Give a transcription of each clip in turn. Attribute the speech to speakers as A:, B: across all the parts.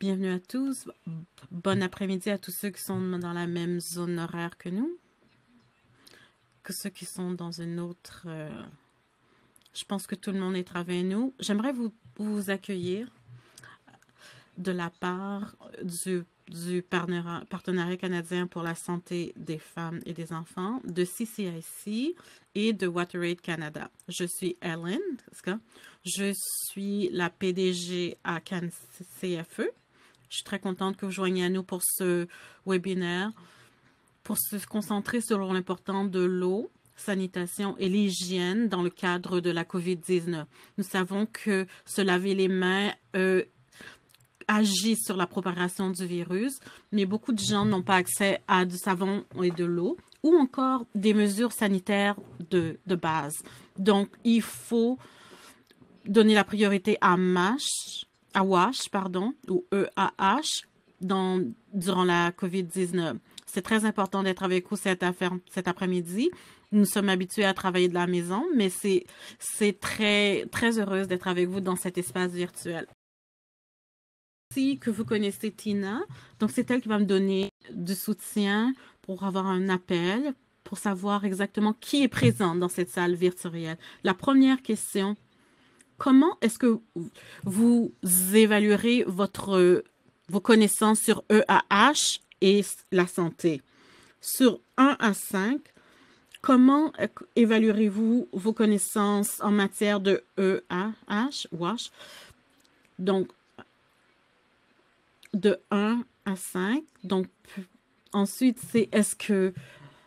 A: Bienvenue à tous. Bon après-midi à tous ceux qui sont dans la même zone horaire que nous, que ceux qui sont dans une autre. Je pense que tout le monde est avec nous. J'aimerais vous accueillir de la part du partenariat canadien pour la santé des femmes et des enfants, de CCIC et de WaterAid Canada. Je suis Ellen. Je suis la PDG à CanCFE. Je suis très contente que vous joigniez à nous pour ce webinaire, pour se concentrer sur l'importance de l'eau, sanitation et l'hygiène dans le cadre de la COVID-19. Nous savons que se laver les mains agit sur la propagation du virus, mais beaucoup de gens n'ont pas accès à du savon et de l'eau ou encore des mesures sanitaires de base. Donc, il faut donner la priorité à WASH, ou EAH, durant la COVID-19. C'est très important d'être avec vous cet après-midi. Nous sommes habitués à travailler de la maison, mais c'est très, très heureuse d'être avec vous dans cet espace virtuel. Que vous connaissez Tina, donc c'est elle qui va me donner du soutien pour avoir un appel, pour savoir exactement qui est présent dans cette salle virtuelle. La première question: comment est-ce que vous évaluerez vos connaissances sur EAH et la santé? Sur 1 à 5, comment évaluerez-vous vos connaissances en matière de EAH, WASH? Donc, de 1 à 5. Donc, ensuite, c'est est-ce que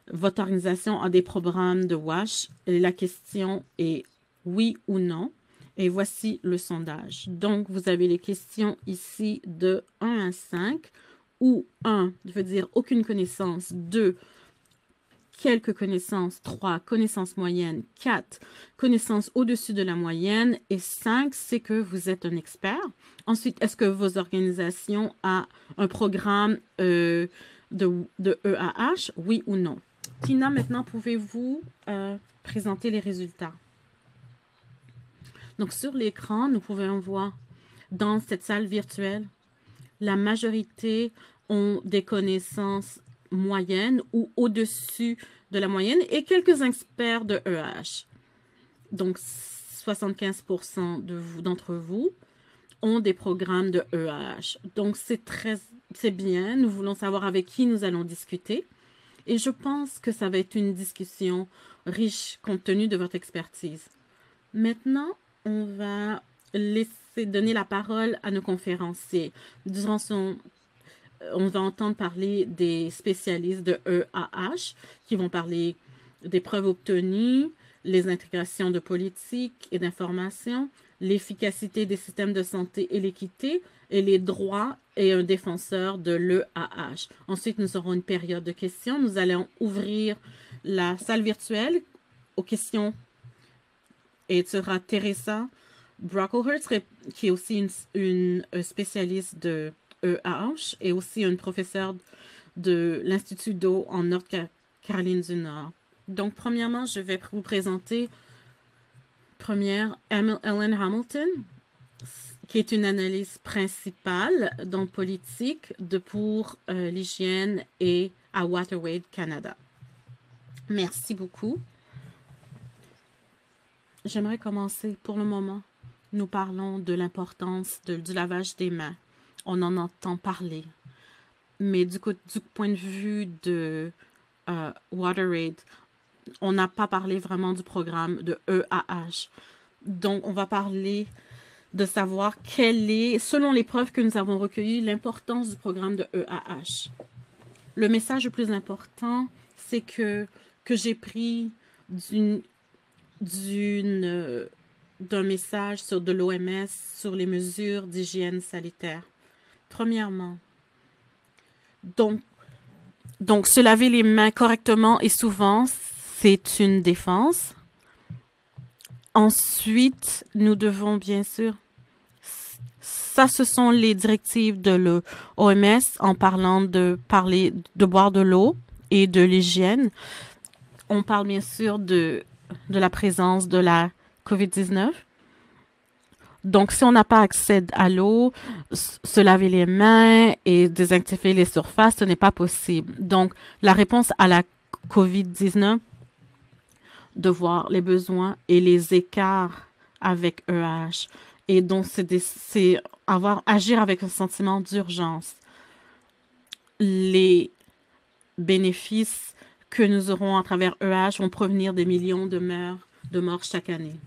A: votre organisation a des programmes de WASH? Et la question est oui ou non. Et voici le sondage. Donc, vous avez les questions ici de 1 à 5, où 1 veut dire aucune connaissance, 2, quelques connaissances, 3, connaissances moyennes, 4, connaissances au-dessus de la moyenne, et 5, c'est que vous êtes un expert. Ensuite, est-ce que vos organisations ont un programme de EAH, oui ou non? Tina, maintenant, pouvez-vous présenter les résultats? Donc, sur l'écran, nous pouvons voir dans cette salle virtuelle, la majorité ont des connaissances moyennes ou au-dessus de la moyenne et quelques experts de EAH. Donc, 75% d'entre vous ont des programmes de EAH. Donc, c'est bien. Nous voulons savoir avec qui nous allons discuter. Et je pense que ça va être une discussion riche compte tenu de votre expertise. Maintenant, on va donner la parole à nos conférenciers. On va entendre parler des spécialistes de EAH qui vont parler des preuves obtenues, les intégrations de politique et d'information, l'efficacité des systèmes de santé et l'équité, et les droits et un défenseur de l'EAH. Ensuite, nous aurons une période de questions. Nous allons ouvrir la salle virtuelle aux questions. Et ce sera Teresa Brocklehurst, qui est aussi une spécialiste de EAH et aussi une professeure de l'Institut d'eau en Nord-Caroline du Nord. Donc, premièrement, je vais vous présenter Ellen Hamilton, qui est une analyste principale dans politique pour l'hygiène et à WaterAid Canada. Merci beaucoup. J'aimerais commencer pour le moment. Nous parlons de l'importance du lavage des mains. On en entend parler. Mais du point de vue de WaterAid, on n'a pas parlé vraiment du programme de EAH. Donc, on va parler de savoir quelle est, selon les preuves que nous avons recueillies, l'importance du programme de EAH. Le message le plus important, c'est que j'ai pris d'un message de l'OMS sur les mesures d'hygiène sanitaire. Premièrement, donc, se laver les mains correctement et souvent, c'est une défense. Ensuite, nous devons bien sûr, ce sont les directives de l'OMS en parlant de boire de l'eau et de l'hygiène. On parle bien sûr de la présence de la COVID-19. Donc, si on n'a pas accès à l'eau, se laver les mains et désinfecter les surfaces, ce n'est pas possible. Donc, la réponse à la COVID-19, de voir les besoins et les écarts avec EH. Et donc, c'est agir avec un sentiment d'urgence. Les bénéfices que nous aurons à travers EH vont provenir des millions de morts chaque année.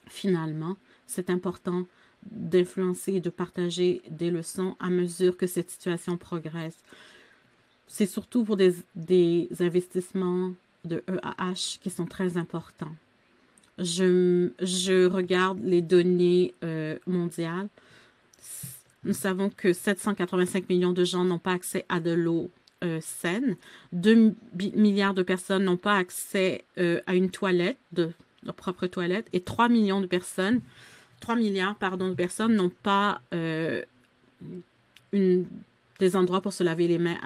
A: Finalement, c'est important d'influencer et de partager des leçons à mesure que cette situation progresse. C'est surtout pour des investissements de EAH qui sont très importants. Je regarde les données mondiales. Nous savons que 785 millions de gens n'ont pas accès à de l'eau saine. 2 milliards de personnes n'ont pas accès à une toilette, leur propre toilette, et 3 milliards de personnes n'ont pas des endroits pour se laver les mains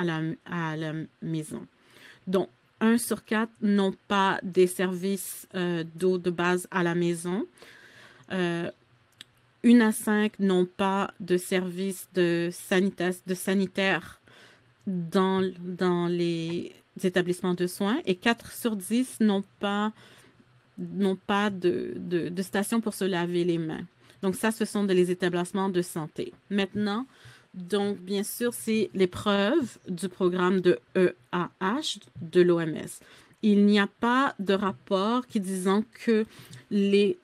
A: à la maison. Donc, 1 sur 4 n'ont pas des services d'eau de base à la maison. 1 à 5 n'ont pas de services de sanitaire dans les établissements de soins et 4 sur 10 n'ont pas de station pour se laver les mains. Donc, ça, ce sont les établissements de santé. Maintenant, donc, bien sûr, c'est l'épreuve du programme de EAH de l'OMS. Il n'y a pas de rapport qui disant que les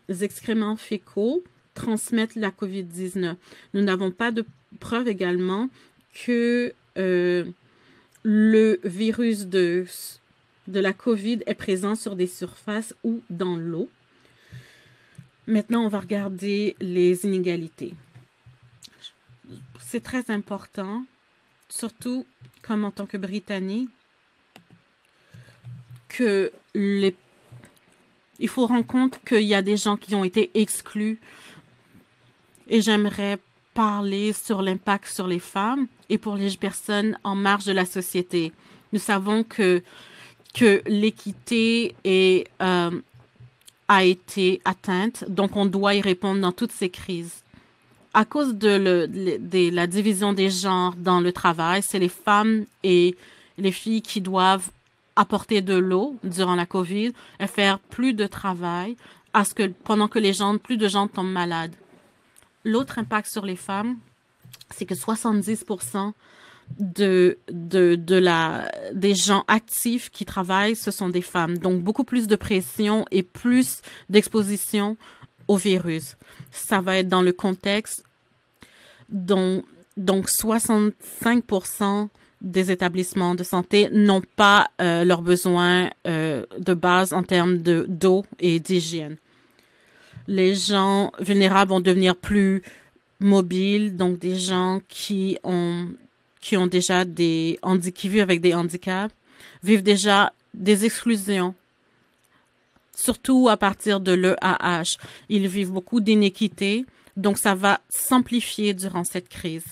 A: excréments fécaux transmettent la COVID-19. Nous n'avons pas de preuve également que le virus de la COVID est présent sur des surfaces ou dans l'eau. Maintenant, on va regarder les inégalités. C'est très important, surtout comme en tant que Britannique, il faut rendre compte qu'il y a des gens qui ont été exclus. Et j'aimerais parler sur l'impact sur les femmes et pour les personnes en marge de la société. Nous savons que l'équité a été atteinte, donc on doit y répondre dans toutes ces crises. À cause de la division des genres dans le travail, c'est les femmes et les filles qui doivent apporter de l'eau durant la COVID et faire plus de travail pendant que plus de gens tombent malades. L'autre impact sur les femmes, c'est que 70% des gens actifs qui travaillent, ce sont des femmes. Donc, beaucoup plus de pression et plus d'exposition au virus. Ça va être dans le contexte donc 65% des établissements de santé n'ont pas leurs besoins de base en termes d'eau et d'hygiène. Les gens vulnérables vont devenir plus mobiles, donc des gens qui vivent avec des handicaps, vivent déjà des exclusions, surtout à partir de l'EAH. Ils vivent beaucoup d'inéquité, donc ça va s'amplifier durant cette crise.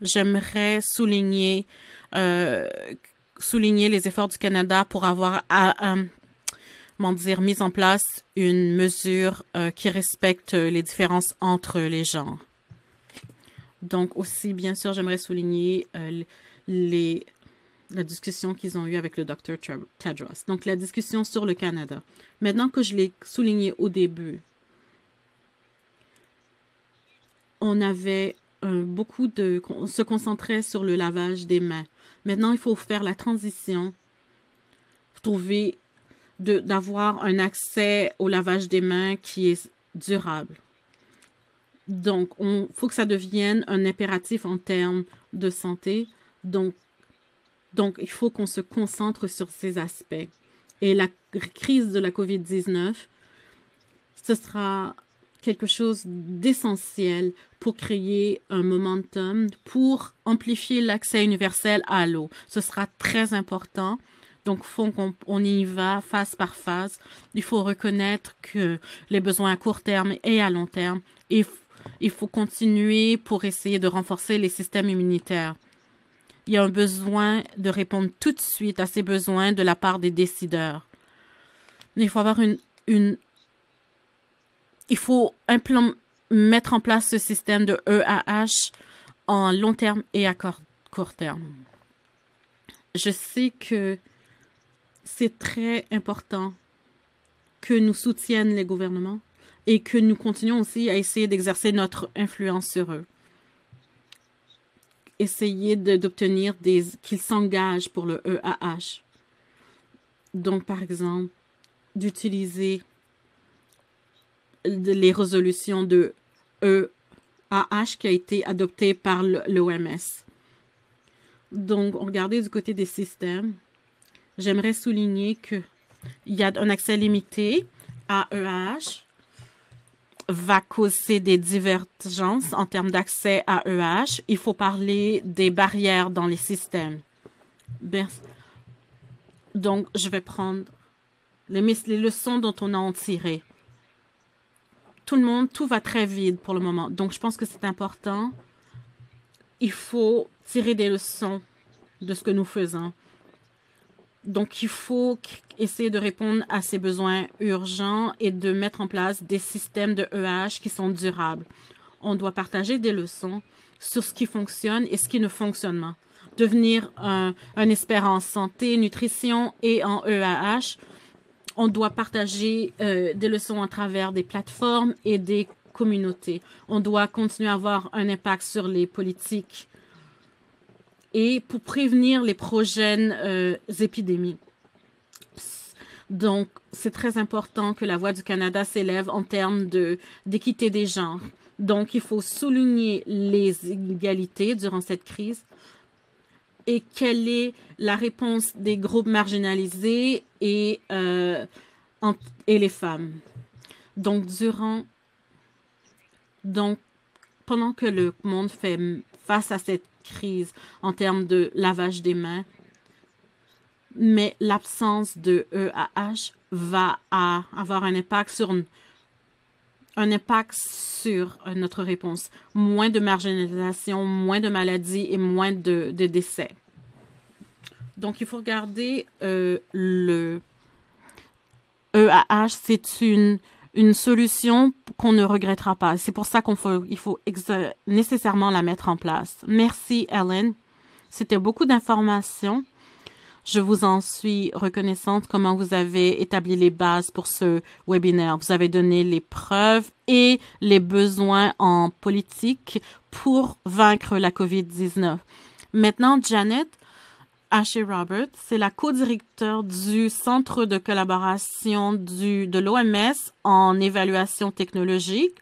A: J'aimerais souligner les efforts du Canada pour avoir mis en place une mesure qui respecte les différences entre les genres. Donc aussi, bien sûr, j'aimerais souligner la discussion qu'ils ont eue avec le Dr. Tedros. Donc, la discussion sur le Canada. Maintenant que je l'ai souligné au début, on avait on se concentrait sur le lavage des mains. Maintenant, il faut faire la transition, d'avoir un accès au lavage des mains qui est durable. Donc, il faut que ça devienne un impératif en termes de santé. Donc il faut qu'on se concentre sur ces aspects. Et la crise de la COVID-19, ce sera quelque chose d'essentiel pour créer un momentum, pour amplifier l'accès universel à l'eau. Ce sera très important. Donc, il faut qu'on y va phase par phase. Il faut reconnaître que les besoins à court terme et à long terme, il faut continuer pour essayer de renforcer les systèmes immunitaires. il y a un besoin de répondre tout de suite à ces besoins de la part des décideurs. Il faut avoir il faut mettre en place ce système de EAH en long terme et à court terme. Je sais que c'est très important que nous soutiennent les gouvernements et que nous continuons aussi à essayer d'exercer notre influence sur eux. Essayer d'obtenir qu'ils s'engagent pour le EAH. Donc, par exemple, d'utiliser les résolutions de EAH qui a été adoptée par l'OMS. Donc, regardez du côté des systèmes. J'aimerais souligner qu'il y a un accès limité à EAH va causer des divergences en termes d'accès à EAH. Il faut parler des barrières dans les systèmes. Donc, je vais prendre les leçons dont on a en tiré. Tout va très vite pour le moment. Donc, je pense que c'est important. Il faut tirer des leçons de ce que nous faisons. Donc, il faut essayer de répondre à ces besoins urgents et de mettre en place des systèmes de EAH qui sont durables. On doit partager des leçons sur ce qui fonctionne et ce qui ne fonctionne pas. Devenir un expert en santé, nutrition et en EAH, on doit partager des leçons à travers des plateformes et des communautés. On doit continuer à avoir un impact sur les politiques et pour prévenir les prochaines épidémies. Donc, c'est très important que la voix du Canada s'élève en termes d'équité des genres. Donc, il faut souligner les inégalités durant cette crise et quelle est la réponse des groupes marginalisés et les femmes. Donc, pendant que le monde fait face à cette crise en termes de lavage des mains, mais l'absence de EAH va avoir un impact sur notre réponse. Moins de marginalisation, moins de maladies et moins de décès. Donc, il faut regarder le EAH, c'est une solution qu'on ne regrettera pas. C'est pour ça qu'il faut nécessairement la mettre en place. Merci, Ellen. C'était beaucoup d'informations. Je vous en suis reconnaissante comment vous avez établi les bases pour ce webinaire. Vous avez donné les preuves et les besoins en politique pour vaincre la COVID-19. Maintenant, Janet Ashe-Roberts, c'est la co-directeur du Centre de collaboration de l'OMS en évaluation technologique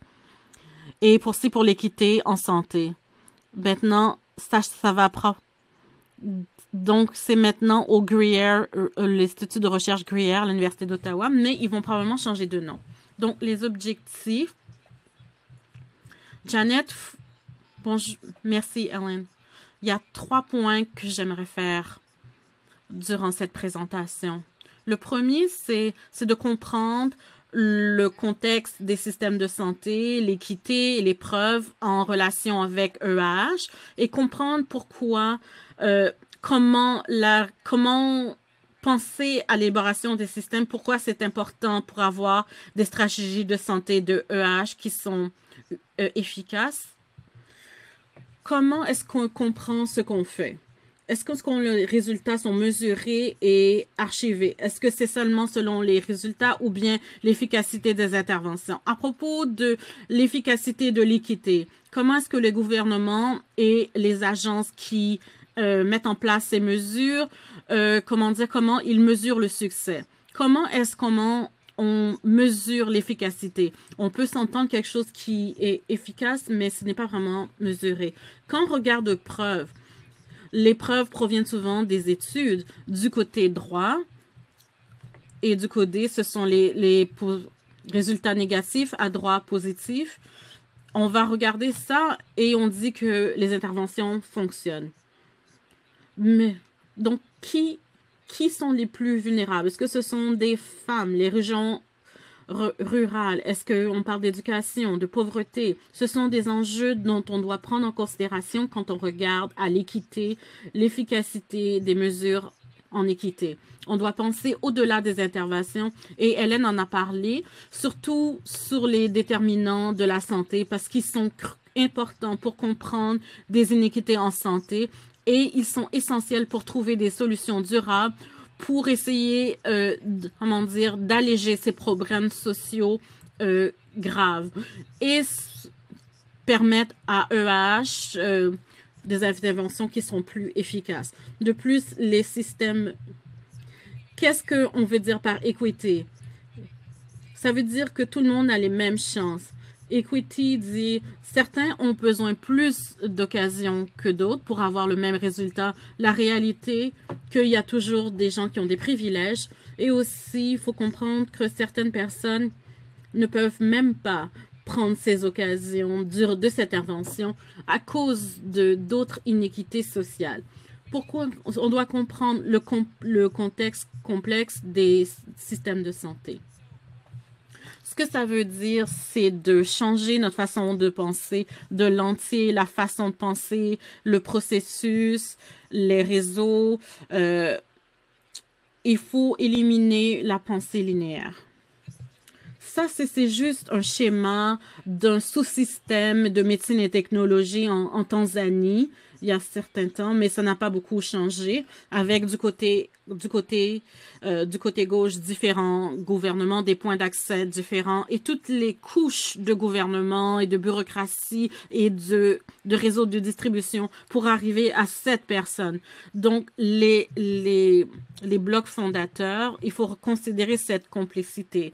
A: et pour l'équité en santé. Maintenant, ça va prendre. Donc, c'est maintenant au Greer, l'Institut de recherche Greer à l'Université d'Ottawa, mais ils vont probablement changer de nom. Donc, les objectifs. Janet, bonjour, merci, Ellen. Il y a 3 points que j'aimerais faire durant cette présentation. Le premier, c'est de comprendre le contexte des systèmes de santé, l'équité et les preuves en relation avec EAH et comprendre pourquoi, comment penser à l'élaboration des systèmes, pourquoi c'est important pour avoir des stratégies de santé de EAH qui sont efficaces. Comment est-ce qu'on comprend ce qu'on fait? Est-ce que les résultats sont mesurés et archivés? Est-ce que c'est seulement selon les résultats ou bien l'efficacité des interventions? À propos de l'efficacité de l'équité, comment est-ce que le gouvernement et les agences qui mettent en place ces mesures, comment ils mesurent le succès? Comment on mesure l'efficacité? On peut s'entendre quelque chose qui est efficace, mais ce n'est pas vraiment mesuré. Quand on regarde preuves, les preuves proviennent souvent des études du côté droit et du côté, ce sont les résultats négatifs, à droite positif. On va regarder ça et on dit que les interventions fonctionnent. Mais donc, qui sont les plus vulnérables? Est-ce que ce sont des femmes, les régions rurales? Est-ce qu'on parle d'éducation, de pauvreté? Ce sont des enjeux dont on doit prendre en considération quand on regarde à l'équité, l'efficacité des mesures en équité. On doit penser au-delà des interventions et Hélène en a parlé, surtout sur les déterminants de la santé parce qu'ils sont importants pour comprendre des inéquités en santé et ils sont essentiels pour trouver des solutions durables pour essayer, comment dire, d'alléger ces problèmes sociaux graves et permettre à EAH des interventions qui sont plus efficaces. De plus, les systèmes... Qu'est-ce qu'on veut dire par équité? Ça veut dire que tout le monde a les mêmes chances. Equity dit certains ont besoin plus d'occasions que d'autres pour avoir le même résultat. La réalité, qu'il y a toujours des gens qui ont des privilèges et aussi, il faut comprendre que certaines personnes ne peuvent même pas prendre ces occasions de cette intervention à cause d'autres inéquités sociales. Pourquoi on doit comprendre le contexte complexe des systèmes de santé? Ce que ça veut dire, c'est de changer notre façon de penser, de l'entier, la façon de penser, le processus, les réseaux. Il faut éliminer la pensée linéaire. Ça, c'est juste un schéma d'un sous-système de médecine et technologie en Tanzanie il y a certains temps, mais ça n'a pas beaucoup changé avec du côté gauche différents gouvernements, des points d'accès différents et toutes les couches de gouvernement et de bureaucratie et de réseaux de distribution pour arriver à cette personne. Donc, les blocs fondateurs, il faut considérer cette complexité.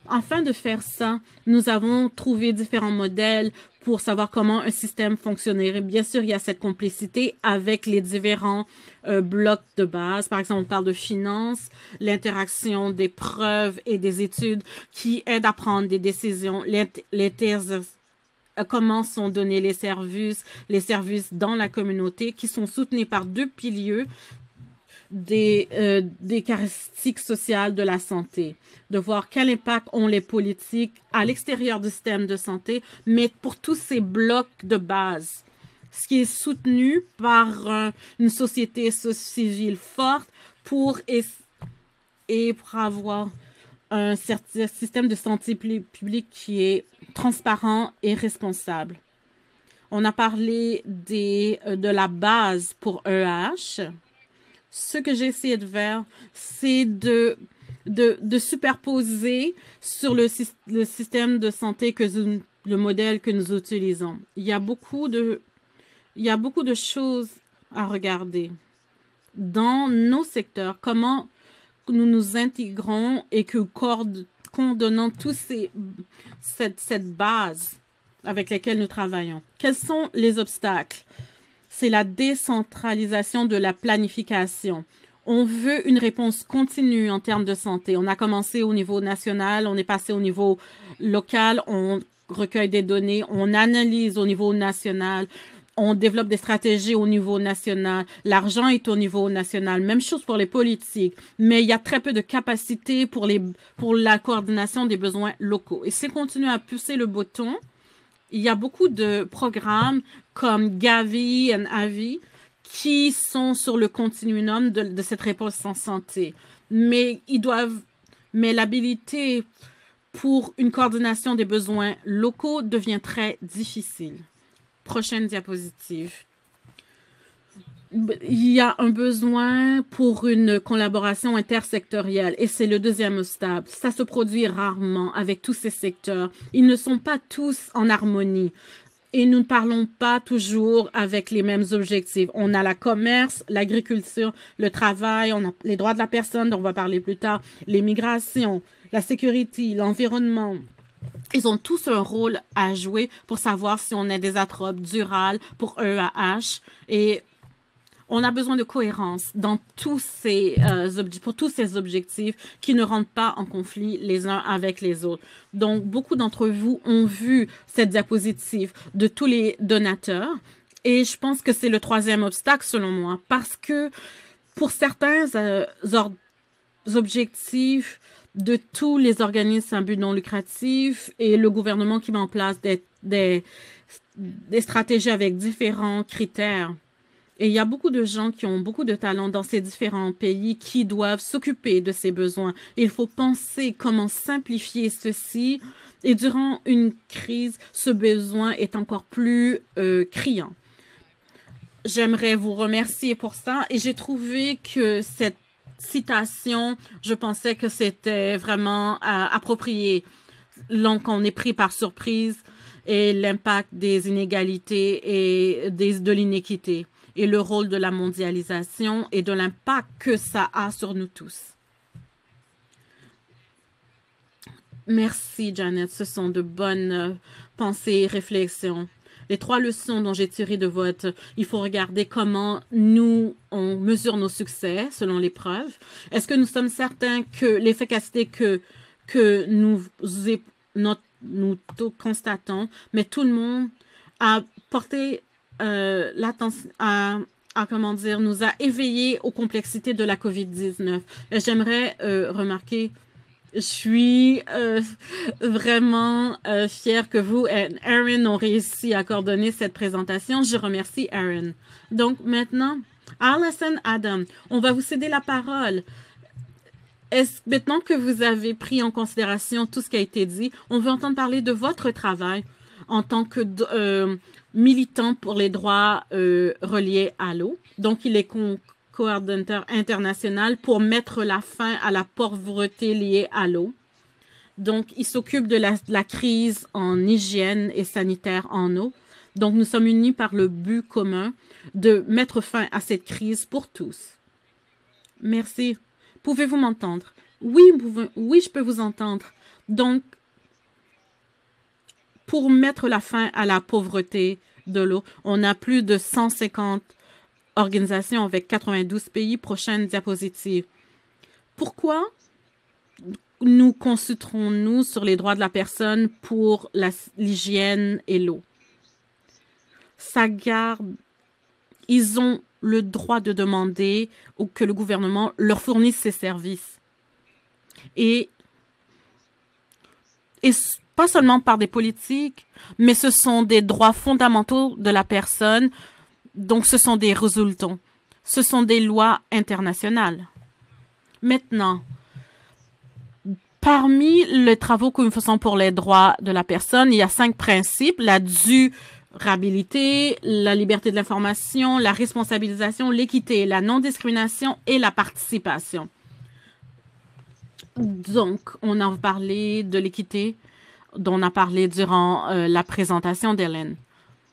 A: Afin de faire ça, nous avons trouvé différents modèles pour savoir comment un système fonctionnerait. Bien sûr, il y a cette complicité avec les différents blocs de base. Par exemple, on parle de finances, l'interaction des preuves et des études qui aident à prendre des décisions, comment sont donnés les services dans la communauté qui sont soutenus par deux piliers des caractéristiques sociales de la santé, de voir quel impact ont les politiques à l'extérieur du système de santé, mais pour tous ces blocs de base, ce qui est soutenu par une société civile forte pour avoir un certain système de santé publique qui est transparent et responsable. On a parlé de la base pour EAH. Ce que j'ai essayé de faire, c'est de superposer sur le système de santé le modèle que nous utilisons. Il y a beaucoup de choses à regarder dans nos secteurs, comment nous nous intégrons et que coordonnons tous cette base avec laquelle nous travaillons. Quels sont les obstacles? C'est la décentralisation de la planification. On veut une réponse continue en termes de santé. On a commencé au niveau national, on est passé au niveau local, on recueille des données, on analyse au niveau national, on développe des stratégies au niveau national. L'argent est au niveau national. Même chose pour les politiques, mais il y a très peu de capacité pour la coordination des besoins locaux. Et si on continue à pousser le bouton, il y a beaucoup de programmes comme Gavi et Avi qui sont sur le continuum de cette réponse en santé. Mais l'habilité pour une coordination des besoins locaux devient très difficile. Prochaine diapositive. Il y a un besoin pour une collaboration intersectorielle et c'est le deuxième obstacle. Ça se produit rarement avec tous ces secteurs. Ils ne sont pas tous en harmonie et nous ne parlons pas toujours avec les mêmes objectifs. On a la commerce, l'agriculture, le travail, on a les droits de la personne dont on va parler plus tard, les migrations, la sécurité, l'environnement. Ils ont tous un rôle à jouer pour savoir si on a des atropes durables pour EAH et on a besoin de cohérence dans pour tous ces objectifs qui ne rentrent pas en conflit les uns avec les autres. Donc, beaucoup d'entre vous ont vu cette diapositive de tous les donateurs et je pense que c'est le troisième obstacle selon moi parce que pour certains objectifs, de tous les organismes à but non lucratif et le gouvernement qui met en place des stratégies avec différents critères. Et il y a beaucoup de gens qui ont beaucoup de talent dans ces différents pays qui doivent s'occuper de ces besoins. Il faut penser comment simplifier ceci. Et durant une crise, ce besoin est encore plus criant. J'aimerais vous remercier pour ça. Et j'ai trouvé que cette citation, je pensais que c'était vraiment approprié. Donc, on est pris par surprise et l'impact des inégalités et de l'inéquité et le rôle de la mondialisation et de l'impact que ça a sur nous tous. Merci, Janet. Ce sont de bonnes pensées et réflexions. Les 3 leçons dont j'ai tiré de votre, il faut regarder comment on mesure nos succès selon les preuves. Est-ce que nous sommes certains que l'efficacité que nous constatons, mais tout le monde a porté l'attention comment dire, nous a éveillés aux complexités de la COVID-19. J'aimerais remarquer, je suis vraiment fière que vous et Aaron ont réussi à coordonner cette présentation. Je remercie Aaron. Donc maintenant, Alison, Adam, on va vous céder la parole. Maintenant que vous avez pris en considération tout ce qui a été dit, on veut entendre parler de votre travail en tant que militant pour les droits reliés à l'eau. Donc, il est coordonnateur international pour mettre la fin à la pauvreté liée à l'eau. Donc, il s'occupe de la crise en hygiène et sanitaire en eau. Donc, nous sommes unis par le but commun de mettre fin à cette crise pour tous. Merci. Pouvez-vous m'entendre? Oui, oui, je peux vous entendre. Donc, pour mettre la fin à la pauvreté de l'eau, on a plus de 150 organisations avec 92 pays. Prochaine diapositive. Pourquoi nous concentrons-nous sur les droits de la personne pour l'hygiène et l'eau? Ils ont le droit de demander que le gouvernement leur fournisse ces services. Et pas seulement par des politiques, mais ce sont des droits fondamentaux de la personne. Donc, ce sont des résultats. Ce sont des lois internationales. Maintenant, parmi les travaux que nous faisons pour les droits de la personne, il y a 5 principes. La durabilité, la liberté de l'information, la responsabilisation, l'équité, la non-discrimination et la participation. Donc, on a parlé de l'équité dont on a parlé durant la présentation d'Hélène.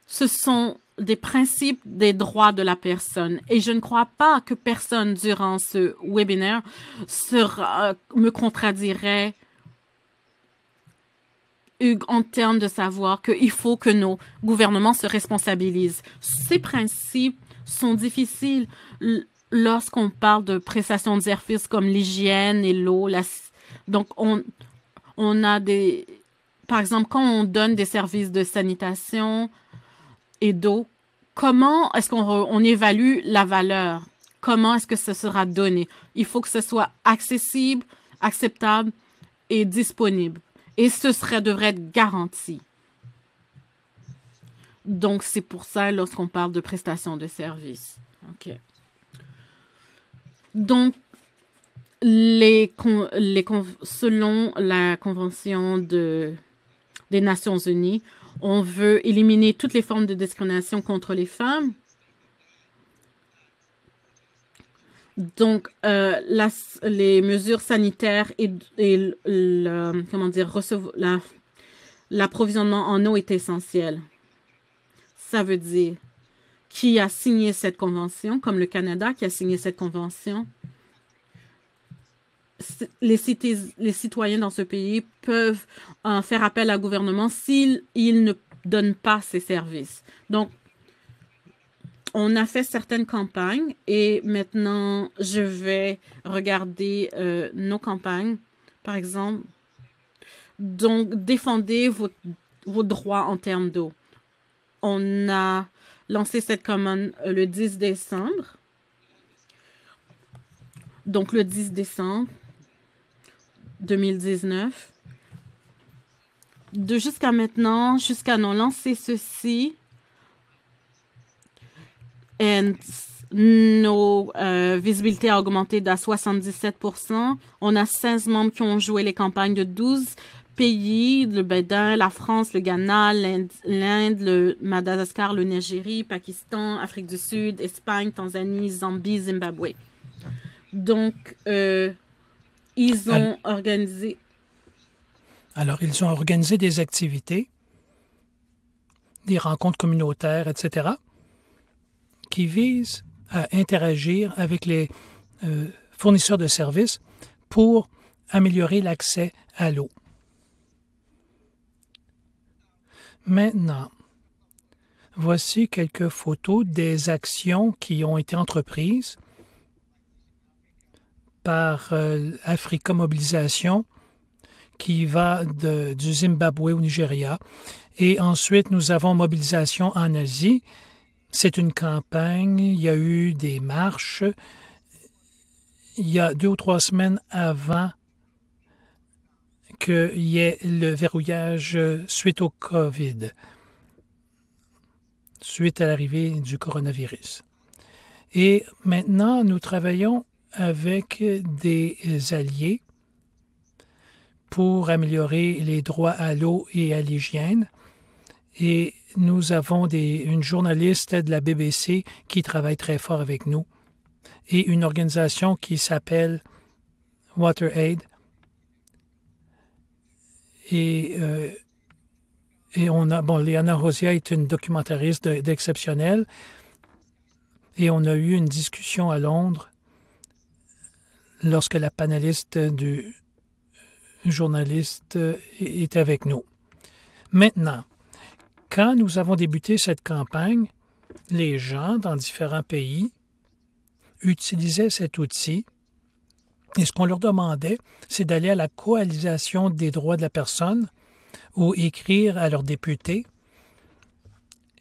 A: Ce sont des principes des droits de la personne. Et je ne crois pas que personne durant ce webinaire me contredirait en termes de savoir qu'il faut que nos gouvernements se responsabilisent. Ces principes sont difficiles lorsqu'on parle de prestations de services comme l'hygiène et l'eau. Donc, on a des... Par exemple, quand on donne des services de sanitation et d'eau, comment est-ce qu'on évalue la valeur? Comment est-ce que ce sera donné? Il faut que ce soit accessible, acceptable et disponible. Et devrait être garanti. Donc, c'est pour ça lorsqu'on parle de prestation de services. OK. Donc, selon la Convention des Nations Unies, on veut éliminer toutes les formes de discrimination contre les femmes. Donc, les mesures sanitaires et l'approvisionnement en eau est essentiel. Ça veut dire qui a signé cette convention, comme le Canada qui a signé cette convention. Les citoyens dans ce pays peuvent faire appel au gouvernement s'ils ne donnent pas ces services. Donc, on a fait certaines campagnes et maintenant, je vais regarder nos campagnes. Par exemple, donc, défendez vos droits en termes d'eau. On a lancé cette commande le 10 décembre. Donc, le 10 décembre. 2019. De jusqu'à maintenant, jusqu'à nous lancer ceci, et nos visibilités ont augmenté d'à 77%. On a 16 membres qui ont joué les campagnes de 12 pays, le Bénin, la France, le Ghana, l'Inde, le Madagascar, le Nigeria, Pakistan, Afrique du Sud, Espagne, Tanzanie, Zambie, Zimbabwe. Donc, ils ont organisé...
B: Alors, ils ont organisé des activités, des rencontres communautaires, etc., qui visent à interagir avec les fournisseurs de services pour améliorer l'accès à l'eau. Maintenant, voici quelques photos des actions qui ont été entreprises par Africa Mobilisation, qui va du Zimbabwe au Nigeria. Et ensuite, nous avons Mobilisation en Asie. C'est une campagne, il y a eu des marches. Il y a 2 ou 3 semaines avant qu'il y ait le verrouillage suite au COVID, suite à l'arrivée du coronavirus. Et maintenant, nous travaillons avec des alliés pour améliorer les droits à l'eau et à l'hygiène. Et nous avons une journaliste de la BBC qui travaille très fort avec nous et une organisation qui s'appelle WaterAid. Et on a, Liana Rosia est une documentariste d'exceptionnelle. Et on a eu une discussion à Londres lorsque la panéliste du journaliste est avec nous. Maintenant, quand nous avons débuté cette campagne, les gens dans différents pays utilisaient cet outil et ce qu'on leur demandait, c'est d'aller à la Coalition des droits de la personne ou écrire à leurs députés.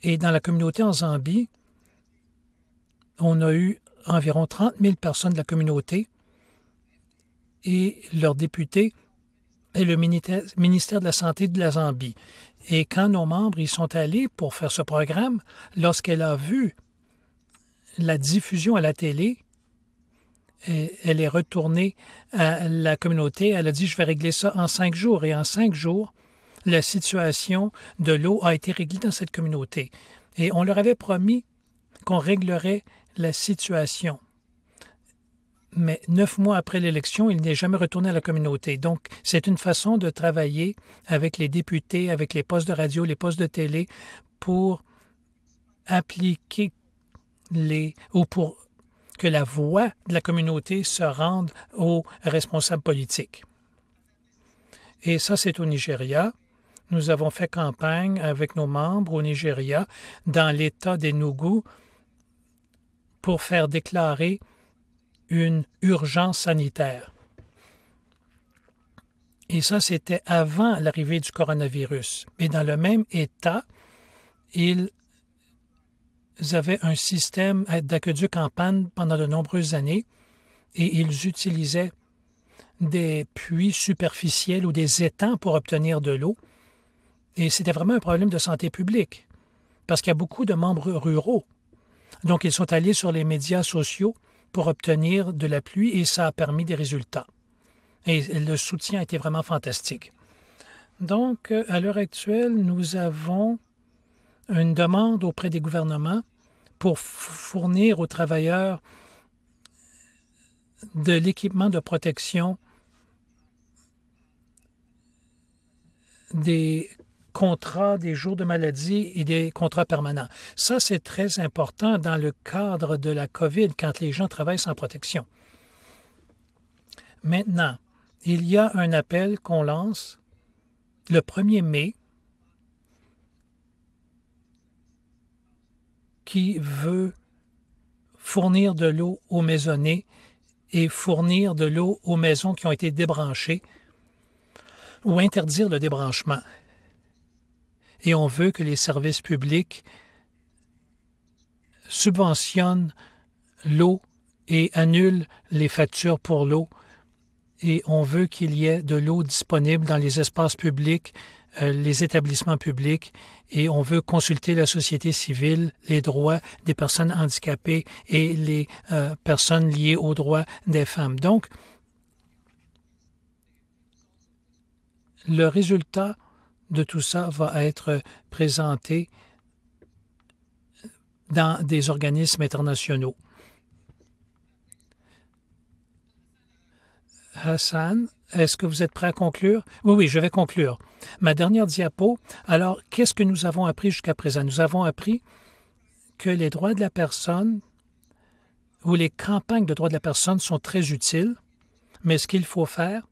B: Et dans la communauté en Zambie, on a eu environ 30 000 personnes de la communauté et leurs députés et le ministère de la Santé de la Zambie. Et quand nos membres y sont allés pour faire ce programme, lorsqu'elle a vu la diffusion à la télé, elle est retournée à la communauté. Elle a dit, je vais régler ça en 5 jours. Et en 5 jours, la situation de l'eau a été réglée dans cette communauté. Et on leur avait promis qu'on réglerait la situation. Mais 9 mois après l'élection, il n'est jamais retourné à la communauté. Donc, c'est une façon de travailler avec les députés, avec les postes de radio, les postes de télé, pour appliquer ou pour que la voix de la communauté se rende aux responsables politiques. Et ça, c'est au Nigeria. Nous avons fait campagne avec nos membres au Nigeria, dans l'État d'Enugu, pour faire déclarer une urgence sanitaire. Et ça, c'était avant l'arrivée du coronavirus. Et dans le même État, ils avaient un système d'aqueduc en panne pendant de nombreuses années et ils utilisaient des puits superficiels ou des étangs pour obtenir de l'eau. Et c'était vraiment un problème de santé publique parce qu'il y a beaucoup de membres ruraux. Donc, ils sont allés sur les médias sociaux pour obtenir de la pluie et ça a permis des résultats. Et le soutien a été vraiment fantastique. Donc, à l'heure actuelle, nous avons une demande auprès des gouvernements pour fournir aux travailleurs de l'équipement de protection, des contrats, des jours de maladie et des contrats permanents. Ça, c'est très important dans le cadre de la COVID, quand les gens travaillent sans protection. Maintenant, il y a un appel qu'on lance le 1er mai qui veut fournir de l'eau aux maisonnées et fournir de l'eau aux maisons qui ont été débranchées ou interdire le débranchement. Et on veut que les services publics subventionnent l'eau et annulent les factures pour l'eau et on veut qu'il y ait de l'eau disponible dans les espaces publics, les établissements publics, et on veut consulter la société civile, les droits des personnes handicapées et les personnes liées aux droits des femmes. Donc, le résultat de tout ça va être présenté dans des organismes internationaux. Hassan, est-ce que vous êtes prêt à conclure? Oui, je vais conclure. Ma dernière diapo. Alors, qu'est-ce que nous avons appris jusqu'à présent? Nous avons appris que les droits de la personne ou les campagnes de droits de la personne sont très utiles, mais ce qu'il faut faire,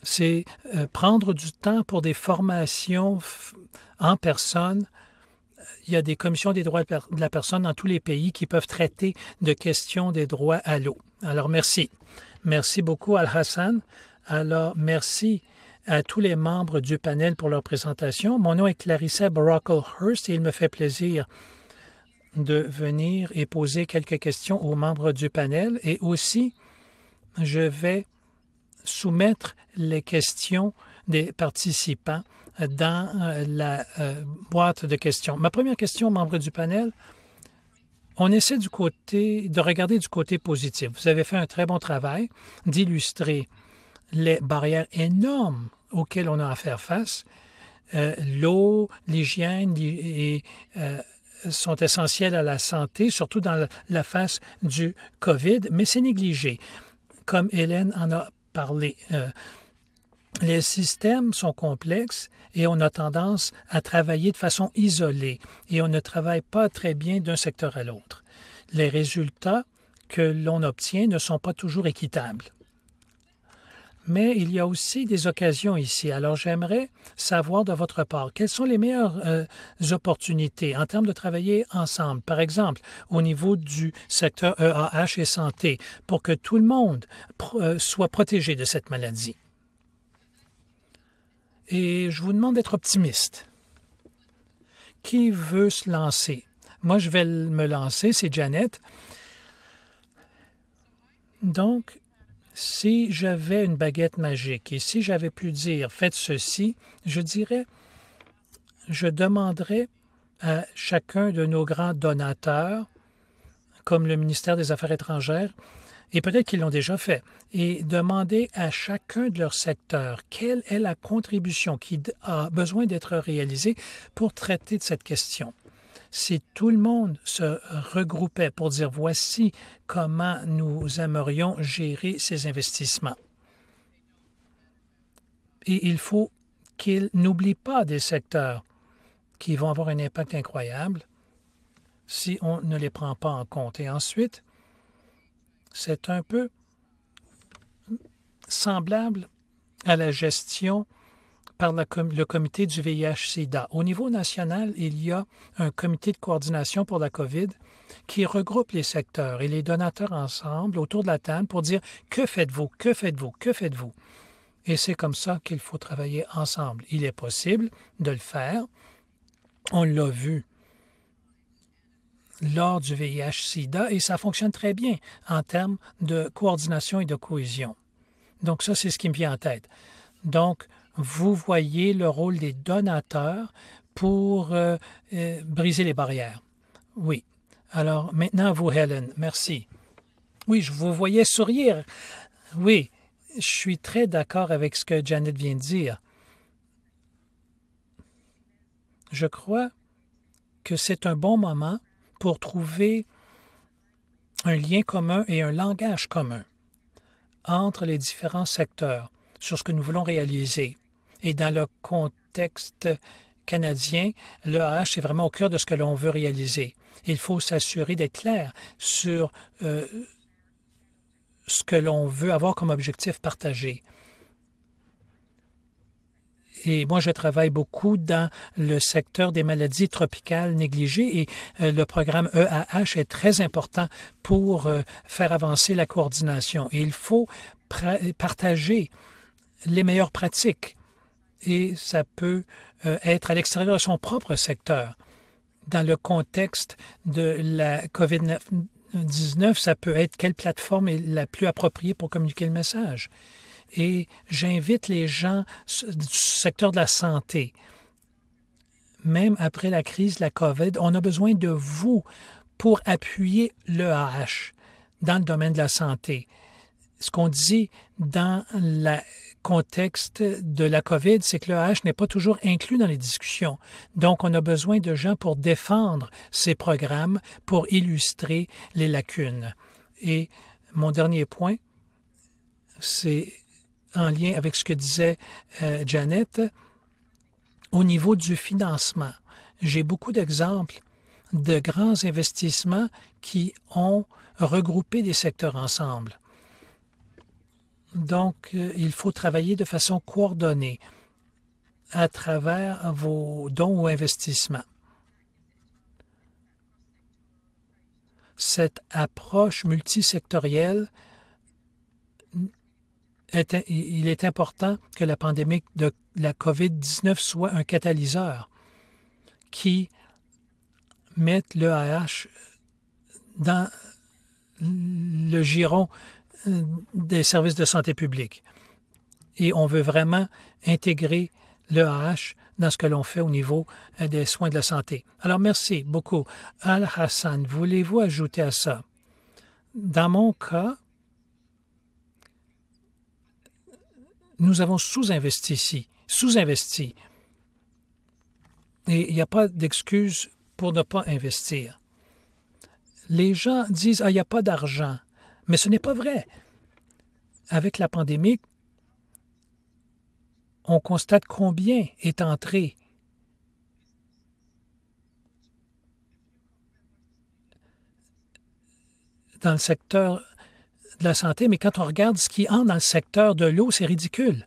B: c'est prendre du temps pour des formations en personne. Il y a des commissions des droits de la personne dans tous les pays qui peuvent traiter de questions des droits à l'eau. Alors, merci. Merci beaucoup, Al-Hassan. Alors, merci à tous les membres du panel pour leur présentation. Mon nom est Clarissa Brocklehurst et il me fait plaisir de venir et poser quelques questions aux membres du panel. Et aussi, je vais soumettre les questions des participants dans la boîte de questions. Ma première question, membres du panel, on essaie de regarder du côté positif. Vous avez fait un très bon travail d'illustrer les barrières énormes auxquelles on a à faire face. L'eau, l'hygiène sont essentielles à la santé, surtout dans la face du COVID, mais c'est négligé. Comme Hélène en a parlé, les systèmes sont complexes et on a tendance à travailler de façon isolée et on ne travaille pas très bien d'un secteur à l'autre. Les résultats que l'on obtient ne sont pas toujours équitables. Mais il y a aussi des occasions ici. Alors j'aimerais savoir de votre part, quelles sont les meilleures opportunités en termes de travailler ensemble, par exemple au niveau du secteur EAH et santé, pour que tout le monde soit protégé de cette maladie. Et je vous demande d'être optimiste. Qui veut se lancer? Moi, je vais me lancer, c'est Janet. Donc, si j'avais une baguette magique et si j'avais pu dire « faites ceci », je dirais, je demanderais à chacun de nos grands donateurs, comme le ministère des Affaires étrangères, et peut-être qu'ils l'ont déjà fait, et demander à chacun de leurs secteurs quelle est la contribution qui a besoin d'être réalisée pour traiter de cette question. Si tout le monde se regroupait pour dire voici comment nous aimerions gérer ces investissements. Et il faut qu'ils n'oublient pas des secteurs qui vont avoir un impact incroyable si on ne les prend pas en compte. Et ensuite, c'est un peu semblable à la gestion par le comité du VIH-Sida. Au niveau national, il y a un comité de coordination pour la COVID qui regroupe les secteurs et les donateurs ensemble autour de la table pour dire « que faites-vous, que faites-vous, que faites-vous » Et c'est comme ça qu'il faut travailler ensemble. Il est possible de le faire. On l'a vu lors du VIH-Sida et ça fonctionne très bien en termes de coordination et de cohésion. Donc ça, c'est ce qui me vient en tête. Donc, vous voyez le rôle des donateurs pour briser les barrières. Oui. Alors, maintenant, vous, Helen, merci. Oui, je vous voyais sourire. Oui, je suis très d'accord avec ce que Janet vient de dire. Je crois que c'est un bon moment pour trouver un lien commun et un langage commun entre les différents secteurs sur ce que nous voulons réaliser. Et dans le contexte canadien, l'EAH est vraiment au cœur de ce que l'on veut réaliser. Il faut s'assurer d'être clair sur ce que l'on veut avoir comme objectif partagé. Et moi, je travaille beaucoup dans le secteur des maladies tropicales négligées et le programme EAH est très important pour faire avancer la coordination. Et il faut partager les meilleures pratiques et ça peut être à l'extérieur de son propre secteur. Dans le contexte de la COVID-19, COVID-19, ça peut être quelle plateforme est la plus appropriée pour communiquer le message. Et j'invite les gens du secteur de la santé, même après la crise de la COVID, on a besoin de vous pour appuyer l'EAH dans le domaine de la santé. Ce qu'on dit dans le contexte de la COVID, c'est que l'EAH n'est pas toujours inclus dans les discussions. Donc, on a besoin de gens pour défendre ces programmes, pour illustrer les lacunes. Et mon dernier point, c'est en lien avec ce que disait Janet, au niveau du financement. J'ai beaucoup d'exemples de grands investissements qui ont regroupé des secteurs ensemble. Donc, il faut travailler de façon coordonnée à travers vos dons ou investissements. Cette approche multisectorielle, il est important que la pandémie de la COVID-19 soit un catalyseur qui mette l'EAH dans le giron des services de santé publique. Et on veut vraiment intégrer l'EAH dans ce que l'on fait au niveau des soins de la santé. Alors, merci beaucoup. Al-Hassan, voulez-vous ajouter à ça? Dans mon cas, nous avons sous-investi ici, sous-investi. Et il n'y a pas d'excuse pour ne pas investir. Les gens disent « Ah, il n'y a pas d'argent ». Mais ce n'est pas vrai. Avec la pandémie, on constate combien est entré dans le secteur de la santé, mais quand on regarde ce qui entre dans le secteur de l'eau, c'est ridicule.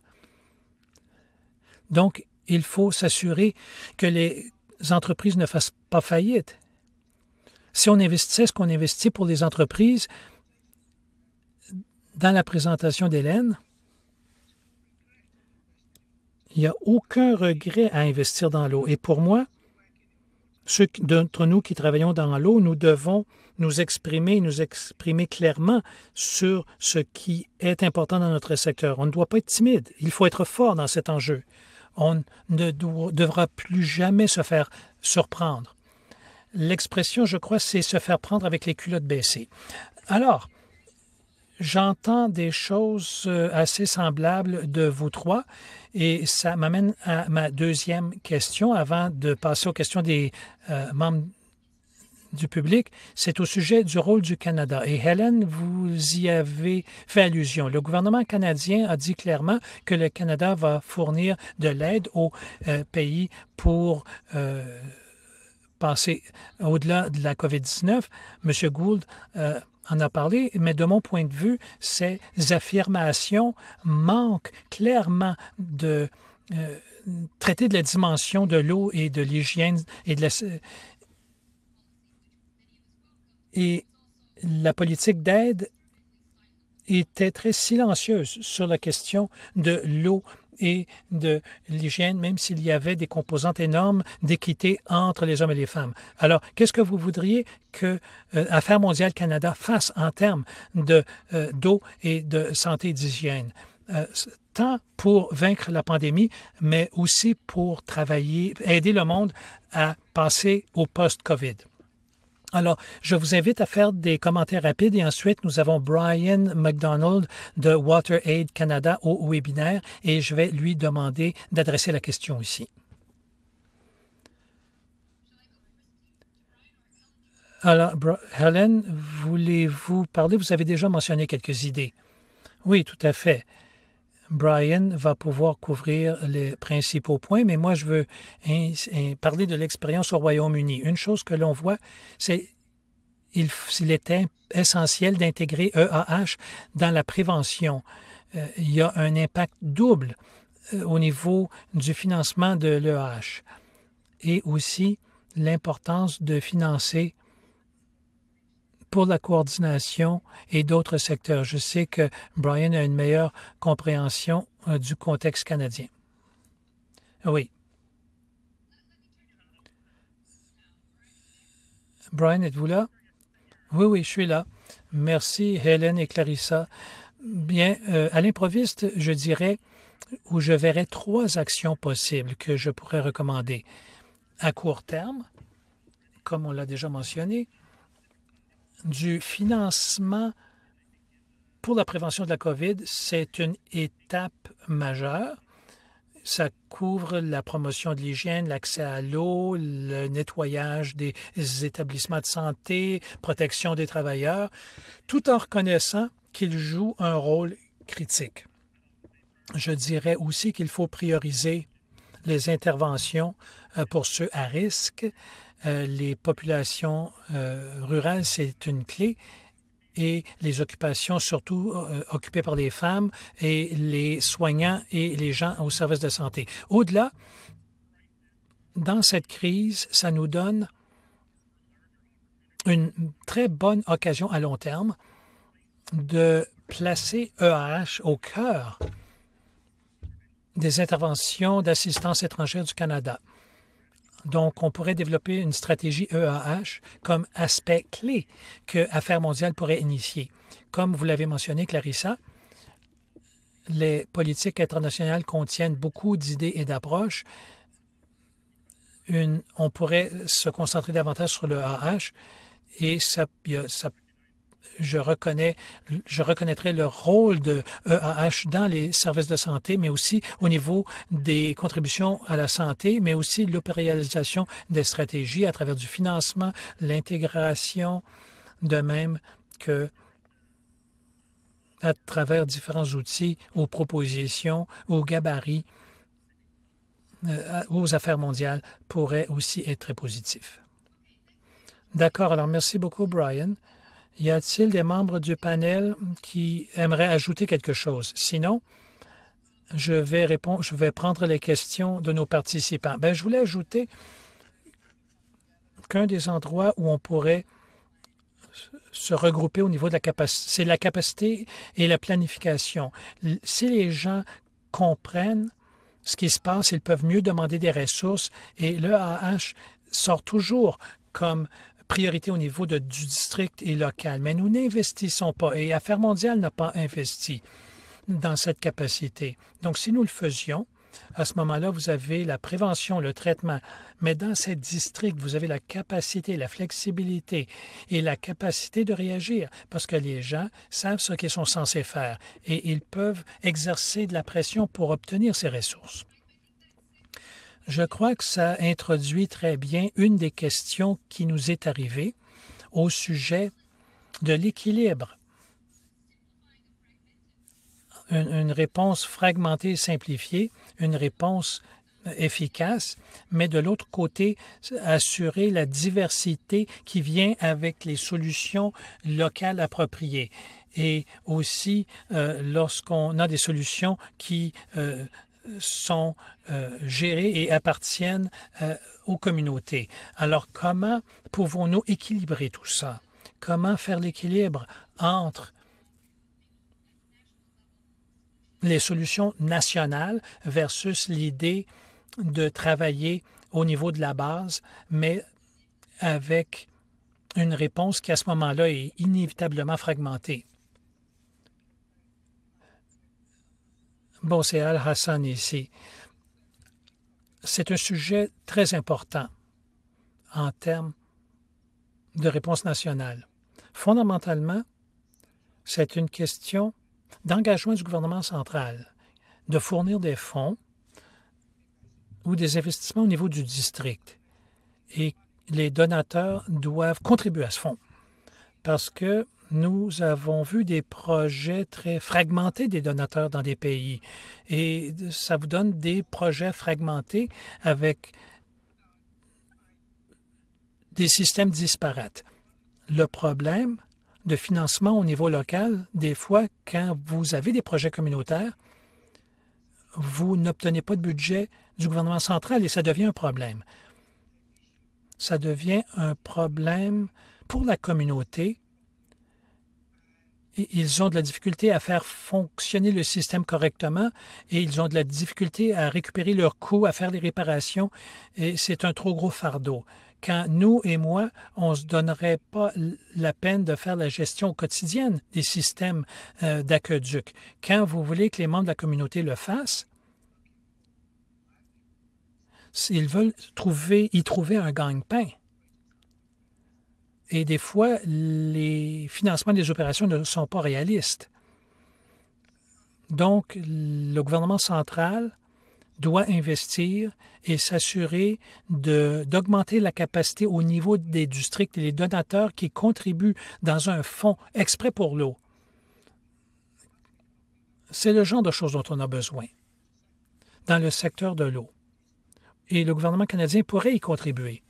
B: Donc, il faut s'assurer que les entreprises ne fassent pas faillite. Si on investissait ce qu'on investit pour les entreprises, dans la présentation d'Hélène, il n'y a aucun regret à investir dans l'eau. Et pour moi, ceux d'entre nous qui travaillons dans l'eau, nous devons nous exprimer clairement sur ce qui est important dans notre secteur. On ne doit pas être timide. Il faut être fort dans cet enjeu. On ne devra plus jamais se faire surprendre. L'expression, je crois, c'est se faire prendre avec les culottes baissées. Alors, j'entends des choses assez semblables de vous trois et ça m'amène à ma deuxième question avant de passer aux questions des membres du public. C'est au sujet du rôle du Canada. Et Hélène, vous y avez fait allusion. Le gouvernement canadien a dit clairement que le Canada va fournir de l'aide aux pays pour passer au-delà de la COVID-19. M. Gould en a parlé, mais de mon point de vue, ces affirmations manquent clairement de traiter de la dimension de l'eau et de l'hygiène et la politique d'aide était très silencieuse sur la question de l'eau et de l'hygiène, même s'il y avait des composantes énormes d'équité entre les hommes et les femmes. Alors, qu'est-ce que vous voudriez que Affaires mondiales Canada fasse en termes d'eau et de santé et d'hygiène? Tant pour vaincre la pandémie, mais aussi pour aider le monde à passer au post-COVID. Alors, je vous invite à faire des commentaires rapides et ensuite, nous avons Brian McDonald de WaterAid Canada au webinaire et je vais lui demander d'adresser la question ici. Alors, Helen, voulez-vous parler? Vous avez déjà mentionné quelques idées. Oui, tout à fait. Brian va pouvoir couvrir les principaux points, mais moi, je veux parler de l'expérience au Royaume-Uni. Une chose que l'on voit, c'est qu'il est essentiel d'intégrer EAH dans la prévention. Il y a un impact double au niveau du financement de l'EAH et aussi l'importance de financer pour la coordination et d'autres secteurs. Je sais que Brian a une meilleure compréhension du contexte canadien. Oui. Brian, êtes-vous là? Oui, oui, je suis là. Merci, Hélène et Clarissa. Bien, à l'improviste, je dirais, ou je verrais trois actions possibles que je pourrais recommander. À court terme, comme on l'a déjà mentionné, du financement pour la prévention de la COVID, c'est une étape majeure. Ça couvre la promotion de l'hygiène, l'accès à l'eau, le nettoyage des établissements de santé, protection des travailleurs, tout en reconnaissant qu'ils jouent un rôle critique. Je dirais aussi qu'il faut prioriser les interventions pour ceux à risque. Les populations rurales, c'est une clé. Et les occupations, surtout occupées par les femmes et les soignants et les gens au service de santé. Au-delà, dans cette crise, ça nous donne une très bonne occasion à long terme de placer EAH au cœur des interventions d'assistance étrangère du Canada. Donc, on pourrait développer une stratégie EAH comme aspect clé que Affaires mondiales pourrait initier. Comme vous l'avez mentionné, Clarissa, les politiques internationales contiennent beaucoup d'idées et d'approches. On pourrait se concentrer davantage sur le EAH et je reconnaîtrais le rôle de EAH dans les services de santé, mais aussi au niveau des contributions à la santé, mais aussi l'opérationnalisation des stratégies à travers du financement, l'intégration, de même que à travers différents outils, aux propositions, aux gabarits, aux affaires mondiales, pourrait aussi être très positif. D'accord, alors merci beaucoup, Brian. Y a-t-il des membres du panel qui aimeraient ajouter quelque chose? Sinon, je vais prendre les questions de nos participants. Je voulais ajouter qu'un des endroits où on pourrait se regrouper au niveau de la capacité, c'est la capacité et la planification. Si les gens comprennent ce qui se passe, ils peuvent mieux demander des ressources et l'EAH sort toujours comme priorité au niveau du district et local. Mais nous n'investissons pas et Affaires mondiales n'a pas investi dans cette capacité. Donc, si nous le faisions, à ce moment-là, vous avez la prévention, le traitement. Mais dans ces districts, vous avez la capacité, la flexibilité et la capacité de réagir parce que les gens savent ce qu'ils sont censés faire et ils peuvent exercer de la pression pour obtenir ces ressources. Je crois que ça introduit très bien une des questions qui nous est arrivée au sujet de l'équilibre. Une réponse fragmentée et simplifiée, une réponse efficace, mais de l'autre côté, assurer la diversité qui vient avec les solutions locales appropriées. Et aussi, lorsqu'on a des solutions qui sont gérées et appartiennent aux communautés. Alors, comment pouvons-nous équilibrer tout ça? Comment faire l'équilibre entre les solutions nationales versus l'idée de travailler au niveau de la base, mais avec une réponse qui, à ce moment-là, est inévitablement fragmentée. Bon, c'est Al-Hassan ici. C'est un sujet très important en termes de réponse nationale. Fondamentalement, c'est une question d'engagement du gouvernement central, de fournir des fonds ou des investissements au niveau du district. Et les donateurs doivent contribuer à ce fonds parce que nous avons vu des projets très fragmentés des donateurs dans des pays et ça vous donne des projets fragmentés avec des systèmes disparates. Le problème de financement au niveau local, des fois, quand vous avez des projets communautaires, vous n'obtenez pas de budget du gouvernement central et ça devient un problème. Ça devient un problème pour la communauté. Ils ont de la difficulté à faire fonctionner le système correctement et ils ont de la difficulté à récupérer leurs coûts, à faire les réparations et c'est un trop gros fardeau. quand nous et moi, on ne se donnerait pas la peine de faire la gestion quotidienne des systèmes d'aqueduc. Quand vous voulez que les membres de la communauté le fassent, ils veulent y trouver un gagne-pain. Et des fois, les financements des opérations ne sont pas réalistes. Donc, le gouvernement central doit investir et s'assurer d'augmenter la capacité au niveau des districts et les donateurs qui contribuent dans un fonds exprès pour l'eau. C'est le genre de choses dont on a besoin dans le secteur de l'eau. Et le gouvernement canadien pourrait y contribuer.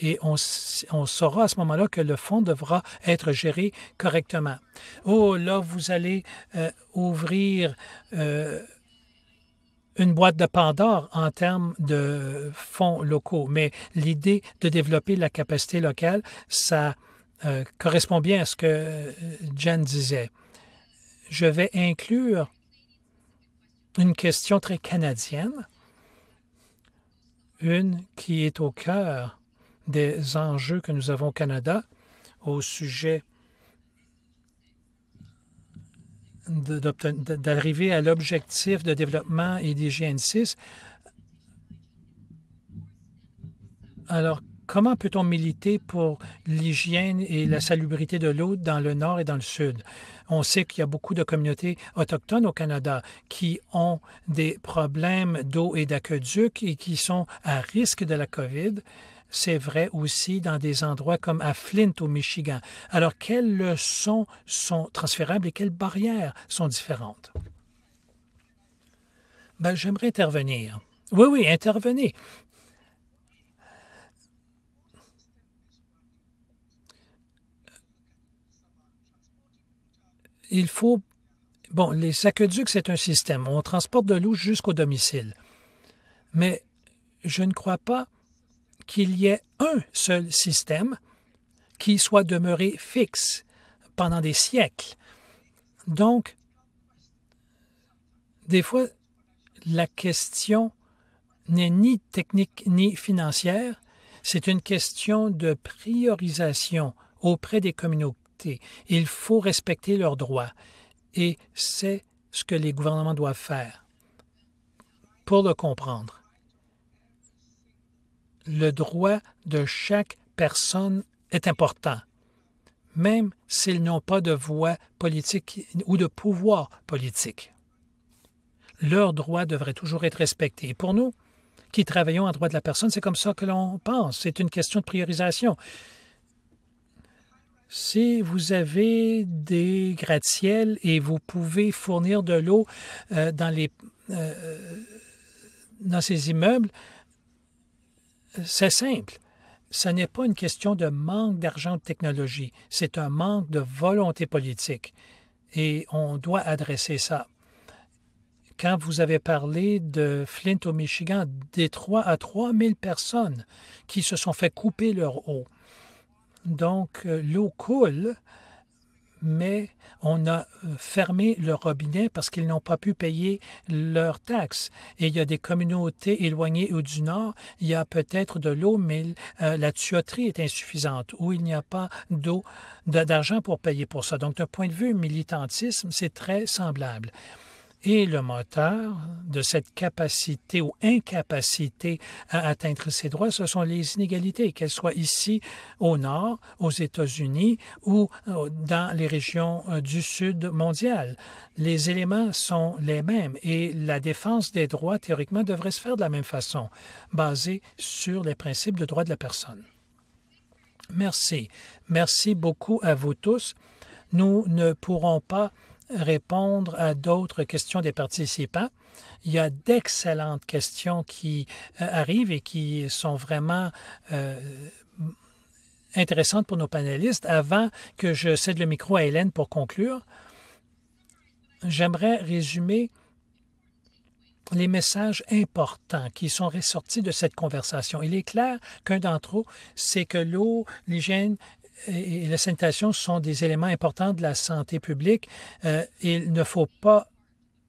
B: Et on saura à ce moment-là que le fonds devra être géré correctement. Oh, là, vous allez ouvrir une boîte de Pandore en termes de fonds locaux. Mais l'idée de développer la capacité locale, ça correspond bien à ce que Jen disait. Je vais inclure une question très canadienne, une qui est au cœur des enjeux que nous avons au Canada au sujet d'arriver à l'objectif de développement et d'hygiène 6. Alors, comment peut-on militer pour l'hygiène et la salubrité de l'eau dans le nord et dans le sud? On sait qu'il y a beaucoup de communautés autochtones au Canada qui ont des problèmes d'eau et d'aqueduc et qui sont à risque de la COVID. C'est vrai aussi dans des endroits comme à Flint, au Michigan. Alors, quelles leçons sont transférables et quelles barrières sont différentes? Ben, j'aimerais intervenir. Oui, intervenez. Il faut... Bon, les aqueducs, c'est un système. On transporte de l'eau jusqu'au domicile. Mais je ne crois pas qu'il y ait un seul système qui soit demeuré fixe pendant des siècles. Donc, des fois, la question n'est ni technique ni financière, c'est une question de priorisation auprès des communautés. Il faut respecter leurs droits et c'est ce que les gouvernements doivent faire pour le comprendre. Le droit de chaque personne est important, même s'ils n'ont pas de voix politique ou de pouvoir politique. Leurs droits devraient toujours être respectés. Pour nous, qui travaillons en droit de la personne, c'est comme ça que l'on pense. C'est une question de priorisation. Si vous avez des gratte-ciels et vous pouvez fournir de l'eau dans ces immeubles, c'est simple. Ce n'est pas une question de manque d'argent de technologie, c'est un manque de volonté politique. Et on doit adresser ça. Quand vous avez parlé de Flint au Michigan, des 3 à 3 000 personnes qui se sont fait couper leur eau. Donc, l'eau coule, mais on a fermé le robinet parce qu'ils n'ont pas pu payer leurs taxes. Et il y a des communautés éloignées ou du nord, il y a peut-être de l'eau, mais la tuyauterie est insuffisante ou il n'y a pas d'argent pour payer pour ça. Donc, d'un point de vue militantisme, c'est très semblable. Et le moteur de cette capacité ou incapacité à atteindre ces droits, ce sont les inégalités, qu'elles soient ici au nord, aux États-Unis ou dans les régions du sud mondial. Les éléments sont les mêmes et la défense des droits, théoriquement, devrait se faire de la même façon, basée sur les principes de droit de la personne. Merci. Merci beaucoup à vous tous. Nous ne pourrons pas répondre à d'autres questions des participants. Il y a d'excellentes questions qui arrivent et qui sont vraiment intéressantes pour nos panélistes. Avant que je cède le micro à Hélène pour conclure, j'aimerais résumer les messages importants qui sont ressortis de cette conversation. Il est clair qu'un d'entre eux, c'est que l'eau, l'hygiène et la sanitation sont des éléments importants de la santé publique. Il ne faut pas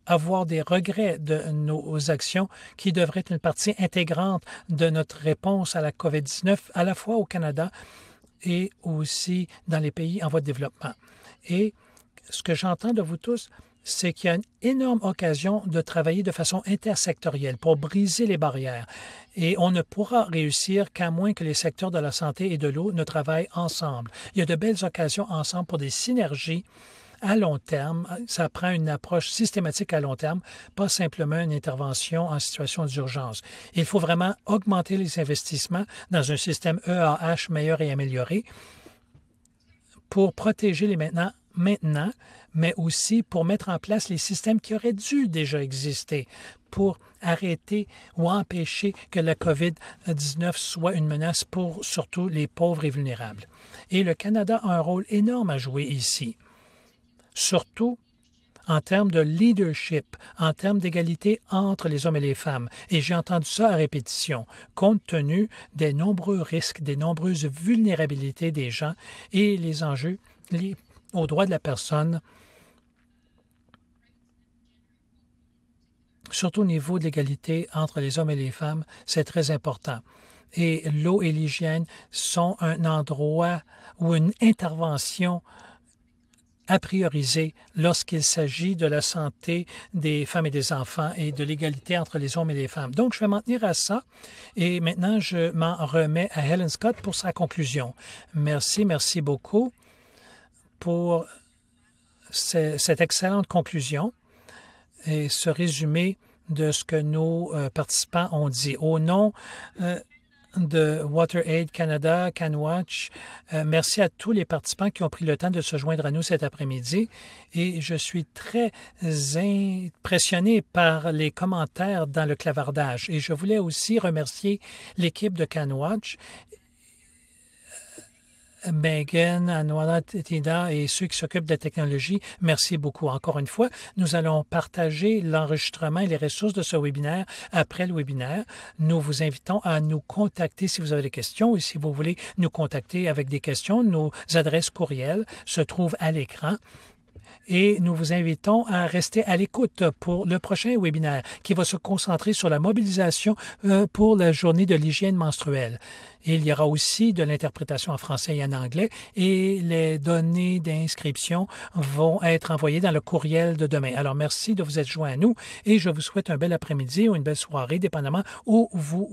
B: avoir des regrets de nos actions qui devraient être une partie intégrante de notre réponse à la COVID-19, à la fois au Canada et aussi dans les pays en voie de développement. Et ce que j'entends de vous tous, c'est qu'il y a une énorme occasion de travailler de façon intersectorielle pour briser les barrières. Et on ne pourra réussir qu'à moins que les secteurs de la santé et de l'eau ne travaillent ensemble. Il y a de belles occasions ensemble pour des synergies à long terme. Ça prend une approche systématique à long terme, pas simplement une intervention en situation d'urgence. Il faut vraiment augmenter les investissements dans un système EAH meilleur et amélioré pour protéger les maintenant, mais aussi pour mettre en place les systèmes qui auraient dû déjà exister pour arrêter ou empêcher que la COVID-19 soit une menace pour surtout les pauvres et vulnérables. Et le Canada a un rôle énorme à jouer ici, surtout en termes de leadership, en termes d'égalité entre les hommes et les femmes. Et j'ai entendu ça à répétition, compte tenu des nombreux risques, des nombreuses vulnérabilités des gens et les enjeux liés aux droits de la personne, surtout au niveau de l'égalité entre les hommes et les femmes, c'est très important. Et l'eau et l'hygiène sont un endroit ou une intervention à prioriser lorsqu'il s'agit de la santé des femmes et des enfants et de l'égalité entre les hommes et les femmes. Donc, je vais m'en tenir à ça. Et maintenant, je m'en remets à Helen Scott pour sa conclusion. Merci beaucoup pour cette excellente conclusion et ce résumé de ce que nos participants ont dit. Au nom de WaterAid Canada, CanWatch, merci à tous les participants qui ont pris le temps de se joindre à nous cet après-midi et je suis très impressionné par les commentaires dans le clavardage et je voulais aussi remercier l'équipe de CanWatch, Megan, Anwala, Tina et ceux qui s'occupent de la technologie, merci beaucoup. Encore une fois, nous allons partager l'enregistrement et les ressources de ce webinaire après le webinaire. Nous vous invitons à nous contacter si vous avez des questions et si vous voulez nous contacter avec des questions. Nos adresses courriel se trouvent à l'écran. Et nous vous invitons à rester à l'écoute pour le prochain webinaire qui va se concentrer sur la mobilisation pour la journée de l'hygiène menstruelle. Il y aura aussi de l'interprétation en français et en anglais et les données d'inscription vont être envoyées dans le courriel de demain. Alors, merci de vous être joints à nous et je vous souhaite un bel après-midi ou une belle soirée, dépendamment où vous